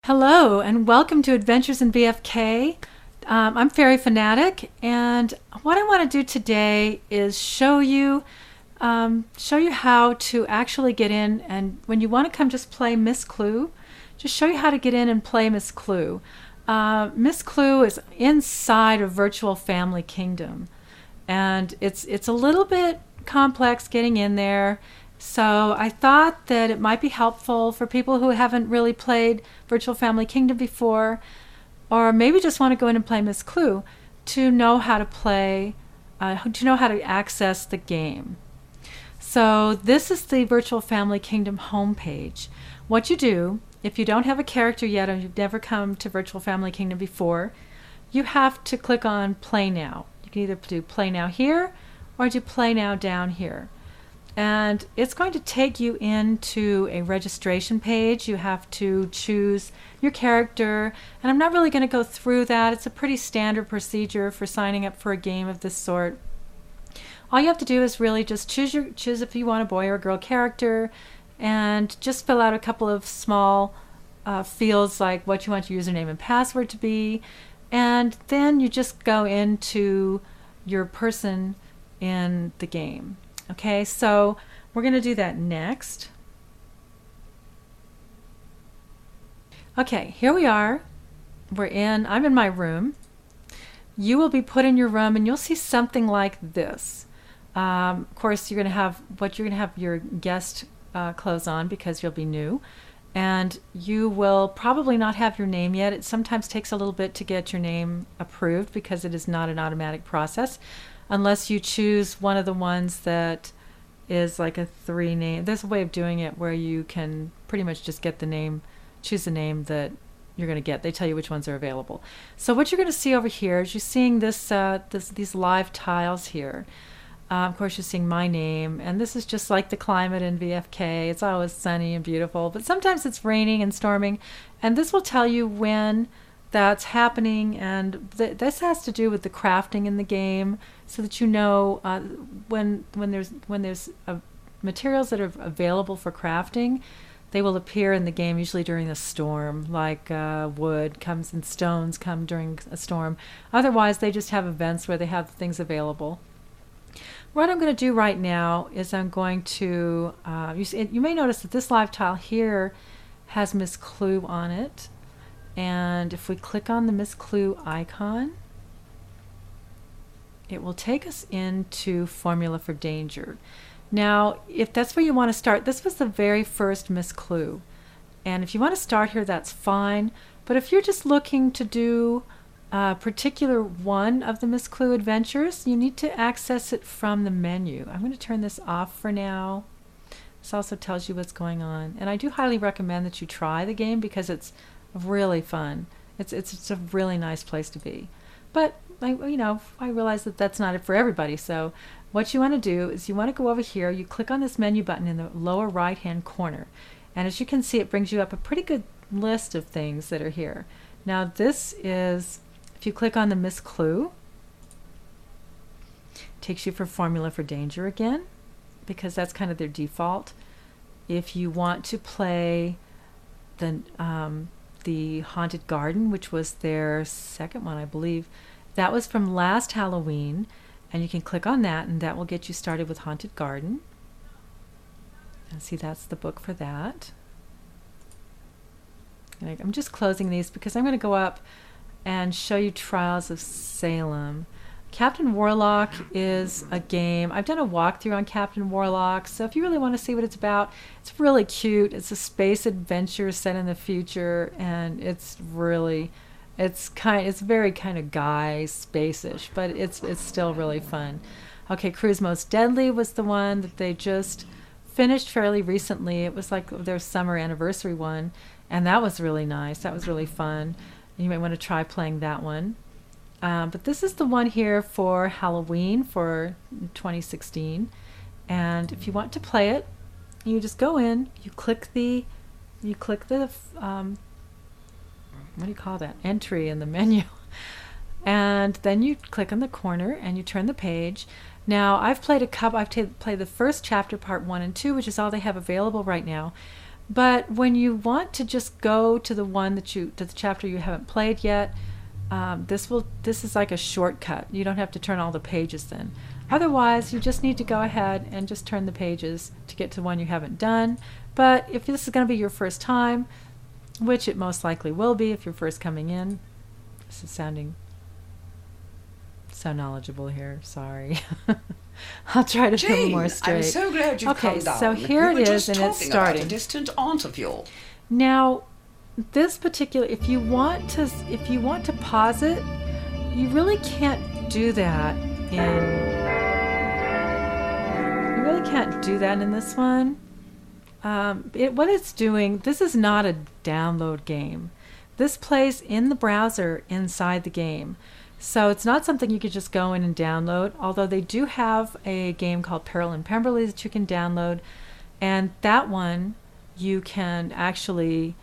Hello and welcome to Adventures in VFK. I'm Fairy Fanatic, and what I want to do today is show you how to actually get in, and when you want to come just play Miss Clue, just show you how to get in and play Miss Clue. Miss Clue is inside a virtual family kingdom, and it's a little bit complex getting in there. So I thought that it might be helpful for people who haven't really played Virtual Family Kingdom before, or maybe just want to go in and play Miss Clue, to know how to play, to know how to access the game. So this is the Virtual Family Kingdom homepage. What you do, if you don't have a character yet or you've never come to Virtual Family Kingdom before, you have to click on Play Now. You can either do Play Now here or do Play Now down here. And it's going to take you into a registration page. You have to choose your character, and I'm not really going to go through that. It's a pretty standard procedure for signing up for a game of this sort. All you have to do is really just choose if you want a boy or a girl character, and just fill out a couple of small fields like what you want your username and password to be, and then you just go into your person in the game. Okay, so we're going to do that next. Okay, here we are. I'm in my room. You will be put in your room and you'll see something like this. Of course, you're going to have your guest clothes on because you'll be new. And you will probably not have your name yet. It sometimes takes a little bit to get your name approved because it is not an automatic process. Unless you choose one of the ones that is like a 3 name. There's a way of doing it where you can pretty much just get the name, choose the name that you're going to get. They tell you which ones are available. So what you're going to see over here is you're seeing these live tiles here. Of course, you're seeing my name, and this is just like the climate in VFK. It's always sunny and beautiful, but sometimes it's raining and storming, and this will tell you when that's happening, and this has to do with the crafting in the game, so that you know when there's materials that are available for crafting, they will appear in the game usually during a storm, like wood comes and stones come during a storm. Otherwise, they just have events where they have things available. What I'm going to do right now is I'm going to, you may notice that this live tile here has Miss Clue on it. And if we click on the Miss Clue icon, it will take us into Formula for Danger. Now, if that's where you want to start, this was the very first Miss Clue. And if you want to start here, that's fine. But if you're just looking to do a particular one of the Miss Clue adventures, you need to access it from the menu. I'm going to turn this off for now. This also tells you what's going on. And I do highly recommend that you try the game because it's really fun. It's a really nice place to be. But I realize that that's not it for everybody. So what you want to do is you want to go over here. You click on this menu button in the lower right hand corner, and as you can see, it brings you up a pretty good list of things that are here. Now this is, if you click on the Miss Clue, it takes you for Formula for Danger again, because that's kind of their default. If you want to play the Haunted Garden, which was their second one, I believe. That was from last Halloween, and you can click on that, and that will get you started with Haunted Garden. And see, that's the book for that. And I'm just closing these because I'm going to go up and show you Trials of Salem. Captain Warlock is a game. I've done a walkthrough on Captain Warlock, so if you really want to see what it's about, it's really cute. It's a space adventure set in the future, and it's very kind of guy space-ish, but it's still really fun. Okay, Cruise Most Deadly was the one that they just finished fairly recently. It was like their summer anniversary one, and that was really nice. That was really fun. You might want to try playing that one. But this is the one here for Halloween for 2016, and if you want to play it, you just go in, you click the what do you call that, entry in the menu, and then you click on the corner and you turn the page. Now I've played the first chapter, part 1 and 2, which is all they have available right now. But when you want to just go to to the chapter you haven't played yet, this is like a shortcut. You don't have to turn all the pages then. Otherwise, you just need to go ahead and just turn the pages to get to one you haven't done. But if this is going to be your first time, which it most likely will be if you're first coming in, this is sounding so knowledgeable here. Sorry. I'll try to feel more straight. I'm so glad you've come down. So here it is, and it's starting. About a distant aunt of yours. Now, this particular, if you want to pause it, you really can't do that in this one. What it's doing, this is not a download game. This plays in the browser inside the game. So it's not something you could just go in and download, although they do have a game called Peril in Pemberley that you can download. And that one, you can actually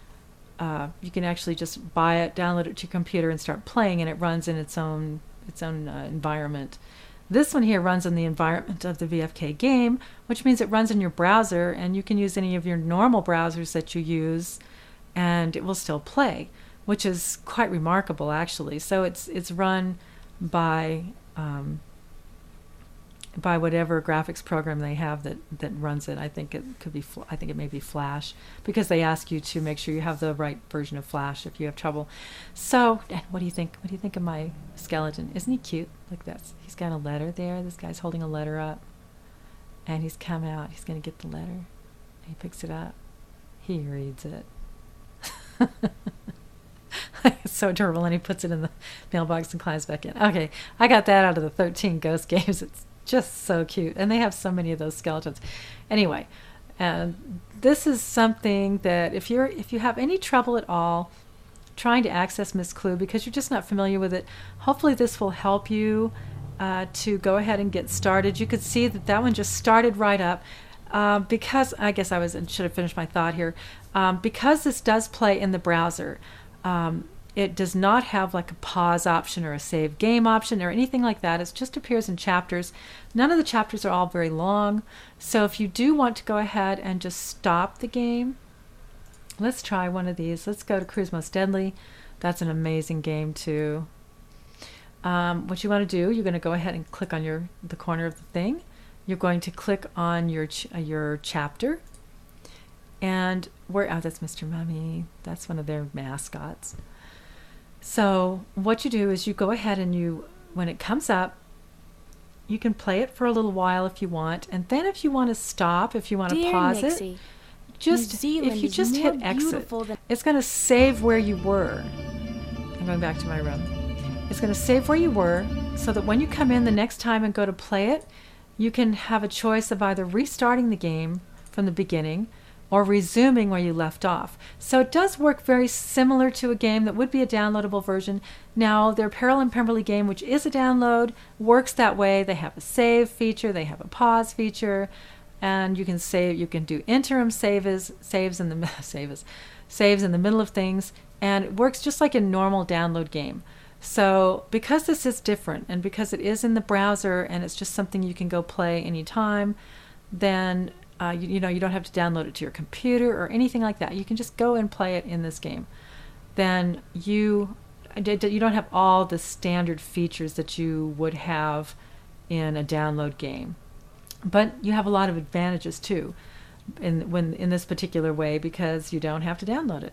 just buy it, download it to your computer, and start playing, and it runs in its own environment. This one here runs in the environment of the VFK game, which means it runs in your browser, and you can use any of your normal browsers that you use, and it will still play, which is quite remarkable, actually. So it's run by whatever graphics program they have that runs it. I think it may be Flash, because they ask you to make sure you have the right version of Flash if you have trouble. So, what do you think? What do you think of my skeleton? Isn't he cute? Look, he's got a letter there. This guy's holding a letter up, and he's come out. He's going to get the letter. And he picks it up. He reads it. It's so adorable, and he puts it in the mailbox and climbs back in. Okay, I got that out of the 13 Ghost games. It's just so cute, and they have so many of those skeletons. Anyway, this is something that if you have any trouble at all trying to access Miss Clue because you're just not familiar with it, hopefully this will help you to go ahead and get started. You could see that one just started right up. Because I guess should have finished my thought here. Because this does play in the browser, it does not have like a pause option or a save game option or anything like that. It just appears in chapters. None of the chapters are all very long. So if you do want to go ahead and just stop the game, let's try one of these. Let's go to Cruise Most Deadly. That's an amazing game too. What you want to do, you're going to go ahead and click on the corner of the thing. You're going to click on your chapter. And that's Mr. Mummy. That's one of their mascots. So what you do is you go ahead and when it comes up, you can play it for a little while if you want. And then if you want to stop, if you want to pause Nixie, if you just hit exit, it's going to save where you were. I'm going back to my room. It's going to save where you were so that when you come in the next time and go to play it, you can have a choice of either restarting the game from the beginning or resuming where you left off. So it does work very similar to a game that would be a downloadable version. Now, their Peril in Pemberley game, which is a download, works that way. They have a save feature, they have a pause feature, and you can save. You can do interim saves in the middle of things, and it works just like a normal download game. So because this is different, and because it is in the browser, and it's just something you can go play anytime, then you don't have to download it to your computer or anything like that. You can just go and play it in this game. Then you don't have all the standard features that you would have in a download game, but you have a lot of advantages too in this particular way because you don't have to download it.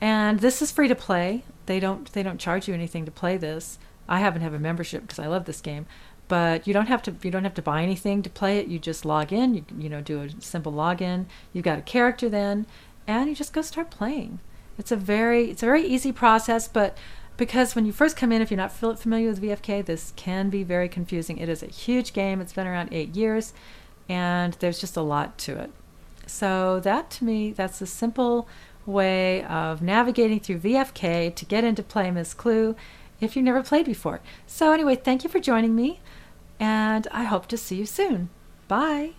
And this is free to play. They don't charge you anything to play this. I happen to have a membership because I love this game. But you don't have to buy anything to play it. You just log in. You do a simple login. You've got a character then, and you just go start playing. It's a very easy process. But because when you first come in, if you're not familiar with VFK, this can be very confusing. It is a huge game. It's been around 8 years, and there's just a lot to it. So that to me, that's a simple way of navigating through VFK to get into Play Miss Clue if you've never played before. So anyway, thank you for joining me, and I hope to see you soon. Bye.